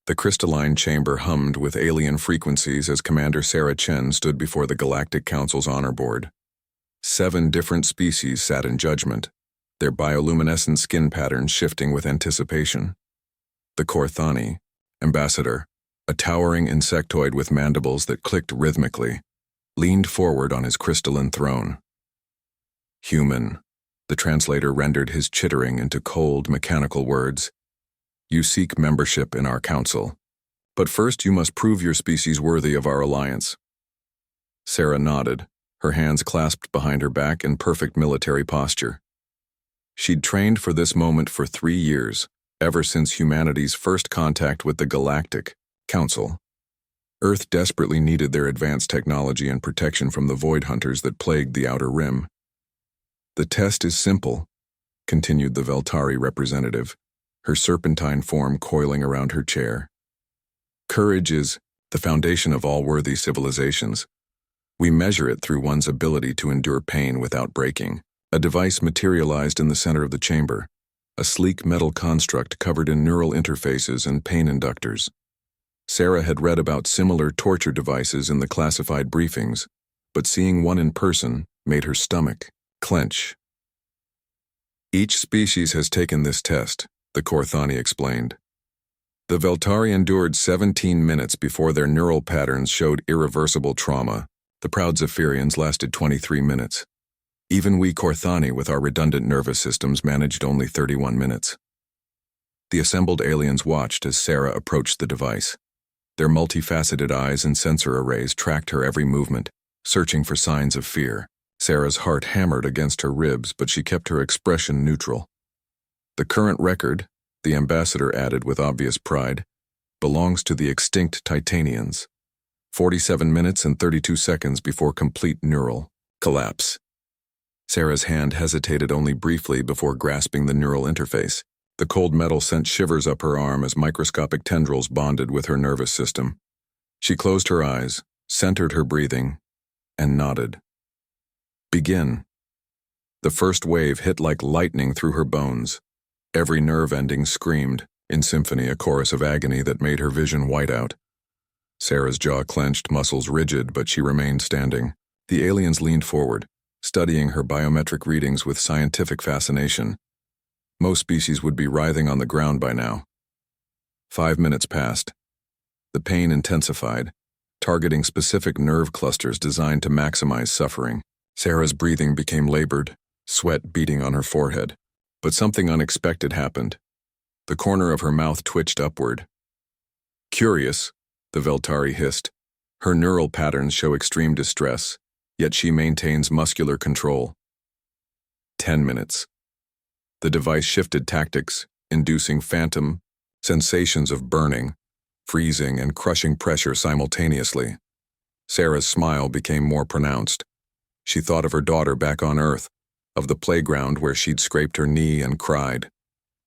The crystalline chamber hummed with alien frequencies as Commander Sarah Chen stood before the Galactic Council's honor board. 7 different species sat in judgment, their bioluminescent skin patterns shifting with anticipation. The Korthani, ambassador, a towering insectoid with mandibles that clicked rhythmically, leaned forward on his crystalline throne. Human, the translator rendered his chittering into cold, mechanical words. You seek membership in our council, but first you must prove your species worthy of our alliance. Sarah nodded, her hands clasped behind her back in perfect military posture. She'd trained for this moment for 3 years, ever since humanity's first contact with the Galactic Council. Earth desperately needed their advanced technology and protection from the void hunters that plagued the Outer Rim. The test is simple, continued the Veltari representative, her serpentine form coiling around her chair. Courage is the foundation of all worthy civilizations. We measure it through one's ability to endure pain without breaking. A device materialized in the center of the chamber, a sleek metal construct covered in neural interfaces and pain inductors. Sarah had read about similar torture devices in the classified briefings, but seeing one in person made her stomach clench. Each species has taken this test, the Korthani explained. The Veltari endured 17 minutes before their neural patterns showed irreversible trauma. The proud Zephyrians lasted 23 minutes. Even we Korthani with our redundant nervous systems managed only 31 minutes. The assembled aliens watched as Sarah approached the device. Their multifaceted eyes and sensor arrays tracked her every movement, searching for signs of fear. Sarah's heart hammered against her ribs, but she kept her expression neutral. The current record, the ambassador added with obvious pride, belongs to the extinct Titanians. 47 minutes and 32 seconds before complete neural collapse. Sarah's hand hesitated only briefly before grasping the neural interface. The cold metal sent shivers up her arm as microscopic tendrils bonded with her nervous system. She closed her eyes, centered her breathing, and nodded. Begin. The first wave hit like lightning through her bones. Every nerve ending screamed, in symphony a chorus of agony that made her vision white out. Sarah's jaw clenched, muscles rigid, but she remained standing. The aliens leaned forward, studying her biometric readings with scientific fascination. Most species would be writhing on the ground by now. 5 minutes passed. The pain intensified, targeting specific nerve clusters designed to maximize suffering. Sarah's breathing became labored, sweat beading on her forehead. But something unexpected happened. The corner of her mouth twitched upward. Curious, the Veltari hissed. Her neural patterns show extreme distress, yet she maintains muscular control. 10 minutes. The device shifted tactics, inducing phantom sensations of burning, freezing, and crushing pressure simultaneously. Sarah's smile became more pronounced. She thought of her daughter back on Earth, of the playground where she'd scraped her knee and cried.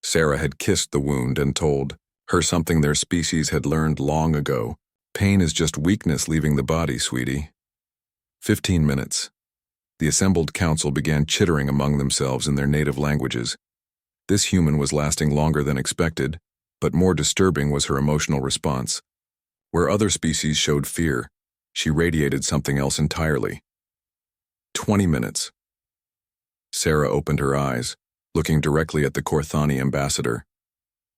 Sarah had kissed the wound and told her something their species had learned long ago. Pain is just weakness leaving the body, sweetie. 15 minutes. The assembled council began chittering among themselves in their native languages. This human was lasting longer than expected, but more disturbing was her emotional response. Where other species showed fear, she radiated something else entirely. 20 minutes. Sarah opened her eyes, looking directly at the Korthani ambassador.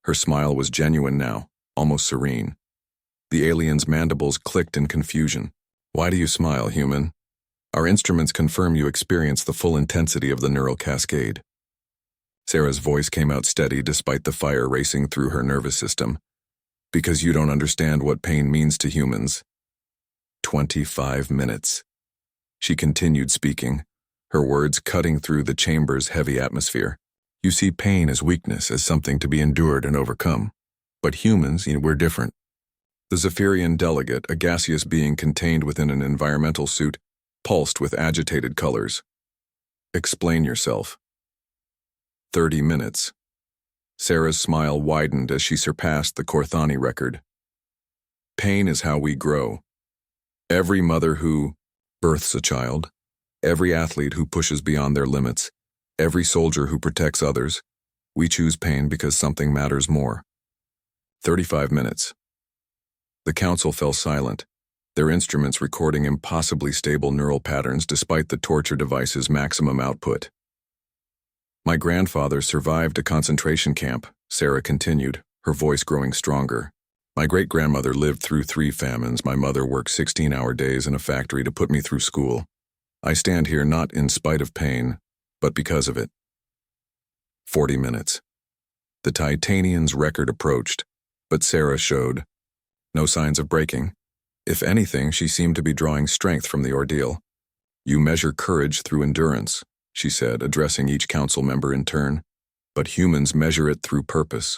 Her smile was genuine now, almost serene. The alien's mandibles clicked in confusion. Why do you smile, human? Our instruments confirm you experience the full intensity of the neural cascade. Sarah's voice came out steady despite the fire racing through her nervous system. Because you don't understand what pain means to humans. 25 minutes. She continued speaking, her words cutting through the chamber's heavy atmosphere. You see pain as weakness, as something to be endured and overcome. But humans, we're different. The Zephyrian delegate, a gaseous being contained within an environmental suit, pulsed with agitated colors. Explain yourself. 30 minutes. Sarah's smile widened as she surpassed the Korthani record. Pain is how we grow. Every mother who births a child, every athlete who pushes beyond their limits, every soldier who protects others, we choose pain because something matters more. 35 minutes. The council fell silent, their instruments recording impossibly stable neural patterns despite the torture device's maximum output. My grandfather survived a concentration camp, Sarah continued, her voice growing stronger. My great-grandmother lived through 3 famines. My mother worked 16-hour days in a factory to put me through school. I stand here not in spite of pain, but because of it. 40 minutes. The Titanian's record approached, but Sarah showed no signs of breaking. If anything, she seemed to be drawing strength from the ordeal. You measure courage through endurance, she said, addressing each council member in turn. But humans measure it through purpose.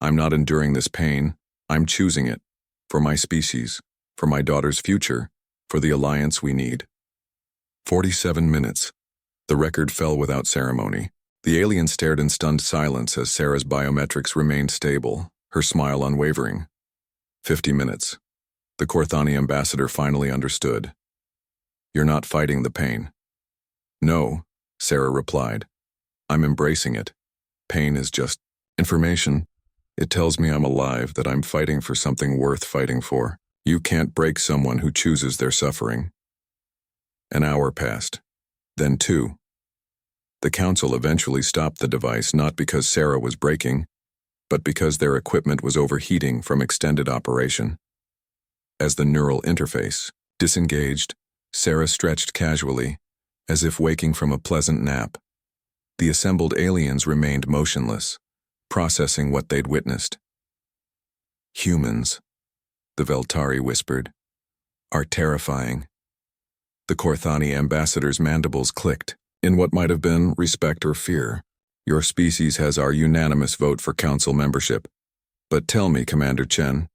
I'm not enduring this pain. I'm choosing it. For my species, for my daughter's future, for the alliance we need. 47 minutes. The record fell without ceremony. The alien stared in stunned silence as Sarah's biometrics remained stable, her smile unwavering. 50 minutes. The Corthani ambassador finally understood. You're not fighting the pain. No, Sarah replied. I'm embracing it. Pain is just information. It tells me I'm alive, that I'm fighting for something worth fighting for. You can't break someone who chooses their suffering. An hour passed. Then 2. The council eventually stopped the device not because Sarah was breaking, but because their equipment was overheating from extended operation. As the neural interface disengaged, Sarah stretched casually, as if waking from a pleasant nap. The assembled aliens remained motionless, processing what they'd witnessed. Humans, the Veltari whispered, are terrifying. The Corthani ambassador's mandibles clicked, in what might have been respect or fear. Your species has our unanimous vote for council membership. But tell me, Commander Chen,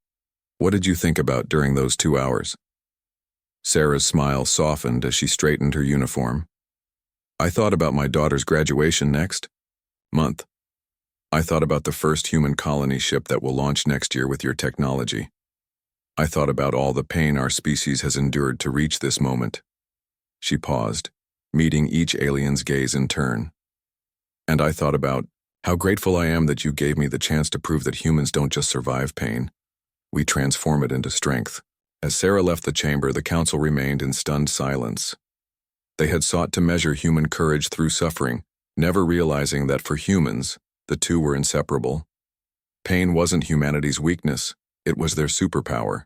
what did you think about during those 2 hours? Sarah's smile softened as she straightened her uniform. I thought about my daughter's graduation next month. I thought about the first human colony ship that will launch next year with your technology. I thought about all the pain our species has endured to reach this moment. She paused, meeting each alien's gaze in turn. And I thought about how grateful I am that you gave me the chance to prove that humans don't just survive pain. We transform it into strength. As Sarah left the chamber, the council remained in stunned silence. They had sought to measure human courage through suffering, never realizing that for humans, the two were inseparable. Pain wasn't humanity's weakness, it was their superpower.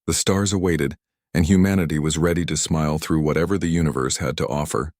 The stars awaited, and humanity was ready to smile through whatever the universe had to offer.